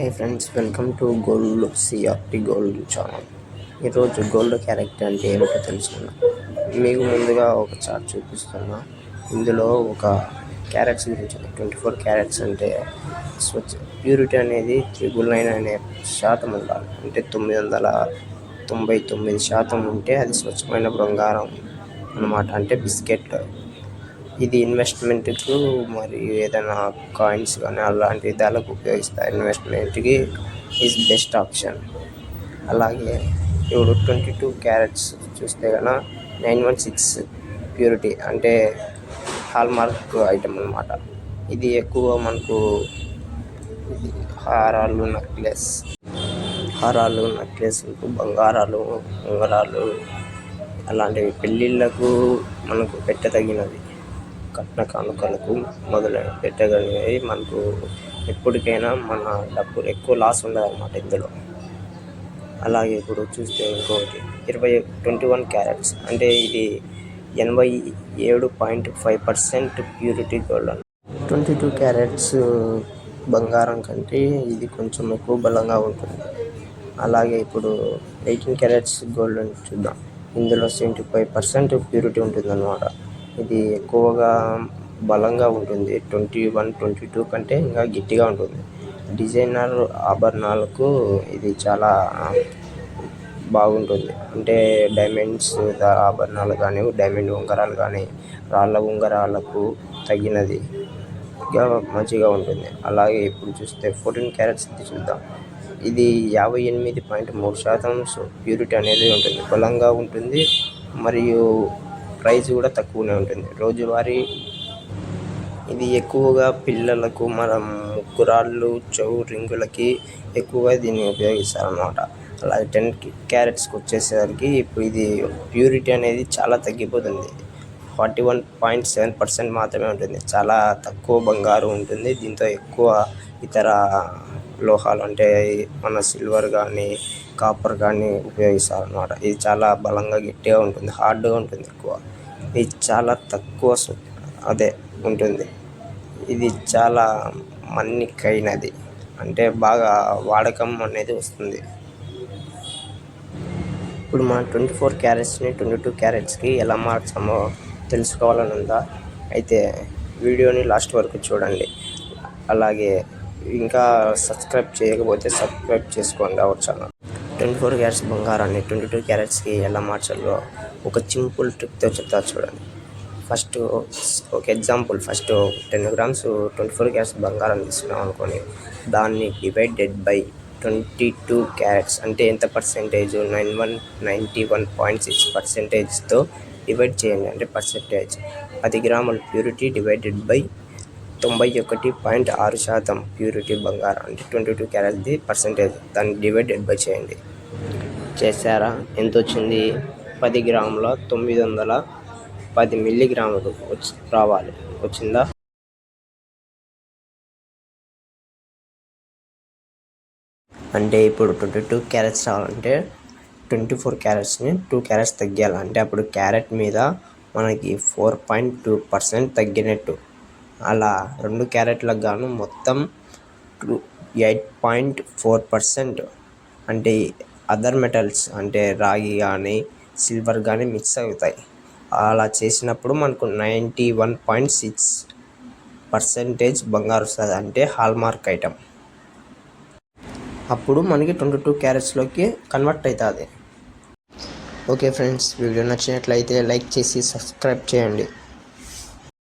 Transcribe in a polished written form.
Hi friends, welcome to gold CRT gold channel. ఈరోజు gold character అంటే ఏమిటో తెలుసుకున్నాం. మీకు ముందుగా ఒక చార్ట్ చూపిస్తున్నా. ఇందులో ఒక క్యారెట్స్ గురించి 24 క్యారెట్స్ అంటే స్వచ్ఛ ప్యూరిటీ అనేది 999 అనే శాతం ఉండాలి. అంటే 999% ఉంటే అది స్వచ్ఛమైన బంగారం అన్నమాట. అంటే బిస్కెట్. ఇది ఇన్వెస్ట్మెంట్కు మరియు ఏదైనా కాయిన్స్ కానీ అలాంటి విధాలకు ఉపయోగిస్తారు. ఇన్వెస్ట్మెంట్కి ఈజ్ బెస్ట్ ఆప్షన్. అలాగే ఇప్పుడు 22 క్యారెట్స్ చూస్తే కనుక 916 ప్యూరిటీ అంటే హాల్మార్క్ ఐటమ్ అన్నమాట. ఇది ఎక్కువ మనకు హారాలు నెక్లెస్లకు బంగారాలు ఉంగరాలు అలాంటివి పెళ్ళిళ్ళకు మనకు పెట్టదగినవి, కట్న కానుకలకు మొదలైన పెట్టగలిగినవి. మనకు ఎప్పటికైనా మన డబ్బులు ఎక్కువ లాస్ ఉండదు అన్నమాట ఇందులో. అలాగే ఇప్పుడు చూస్తే ఇంకోటి 21 క్యారెట్స్ అంటే ఇది 87.5% ప్యూరిటీ గోల్డ్. 22 క్యారెట్స్ బంగారం కంటే ఇది కొంచెం ఎక్కువ బలంగా ఉంటుంది. అలాగే ఇప్పుడు 18 క్యారెట్స్ గోల్డ్ అని చూద్దాం. ఇందులో 75% ప్యూరిటీ ఉంటుంది అన్నమాట. ఇది ఎక్కువగా బలంగా ఉంటుంది. 21, 22 కంటే ఇంకా గట్టిగా ఉంటుంది. డిజైనర్ ఆభరణాలకు ఇది చాలా బాగుంటుంది. అంటే డైమండ్స్ ఆభరణాలు కానీ, డైమండ్ ఉంగరాలు కానీ, రాళ్ళ ఉంగరాలకు తగినదిగా మంచిగా ఉంటుంది. అలాగే ఇప్పుడు చూస్తే 14 క్యారెట్స్ చూద్దాం. ఇది 58.3% ప్యూరిటీ అనేది ఉంటుంది. బలంగా ఉంటుంది మరియు ప్రైస్ కూడా తక్కువనే ఉంటుంది. రోజువారీ ఇది ఎక్కువగా పిల్లలకు, మనం ముక్కురాళ్ళు, చెవు రింగులకి ఎక్కువగా దీన్ని ఉపయోగిస్తారన్నమాట. అలాగే 10 క్యారెట్స్కి వచ్చేసరికి ఇప్పుడు ఇది ప్యూరిటీ అనేది చాలా తగ్గిపోతుంది. 41.7% మాత్రమే ఉంటుంది. చాలా తక్కువ బంగారు ఉంటుంది. దీంతో ఎక్కువ ఇతర లోహాలు అంటే మన సిల్వర్ కానీ, కాపర్ కానీ ఉపయోగిస్తారన్నమాట. ఇది చాలా బలంగా గట్టిగా ఉంటుంది, హార్డ్గా ఉంటుంది ఎక్కువ. ఇది చాలా తక్కువ ఉంటుంది. ఇది చాలా మన్నికైనది, అంటే బాగా వాడకం అనేది వస్తుంది. ఇప్పుడు మనం 24 క్యారెట్స్ని 22 క్యారెట్స్కి ఎలా మార్చామో తెలుసుకోవాలని ఉందా? అయితే వీడియోని లాస్ట్ వరకు చూడండి. అలాగే ఇంకా సబ్స్క్రైబ్ చేయకపోతే సబ్స్క్రైబ్ చేసుకోండి అవర్ ఛానల్. 24 క్యారెట్స్ బంగారాన్ని 22 క్యారెట్స్కి ఎలా మార్చాలో ఒక సింపుల్ ట్రిక్తో చెప్తా చూడండి. ఫస్ట్ ఒక ఎగ్జాంపుల్. ఫస్ట్ 10 grams 24 క్యారెట్స్ బంగారం తీసుకున్నాం అనుకోని, దాన్ని డివైడెడ్ బై 22 క్యారెట్స్ అంటే ఎంత పర్సెంటేజ్? 91.6%తో డివైడ్ చేయండి. అంటే పర్సెంటేజ్ 10 గ్రాముల ప్యూరిటీ డివైడెడ్ బై 91.6% ప్యూరిటీ బంగారం అంటే 22 క్యారెట్స్ది పర్సెంటేజ్. దాన్ని డివైడెడ్ బై చేయండి. చేశారా? ఎంత వచ్చింది? 10 గ్రాముల 910 మిల్లీగ్రాములు రావాలి. వచ్చిందా? అంటే ఇప్పుడు 22 క్యారెట్స్ రావాలంటే 24 క్యారెట్స్ని 2 క్యారెట్స్ తగ్గాలి. అంటే అప్పుడు క్యారెట్ మీద మనకి 4.2% తగ్గినట్టు. అలా 2 క్యారెట్లకు గాను మొత్తం 8.4%. అంటే అదర్ మెటల్స్ అంటే రాగి కానీ, సిల్వర్ కానీ మిక్స్ అవుతాయి. అలా చేసినప్పుడు మనకు 91.6% బంగారు వస్తుంది, అంటే హాల్మార్క్ ఐటమ్. అప్పుడు మనకి 22 క్యారెట్స్లోకి కన్వర్ట్ అవుతుంది. ఓకే ఫ్రెండ్స్, వీడియో నచ్చినట్లయితే లైక్ చేసి సబ్స్క్రైబ్ చేయండి.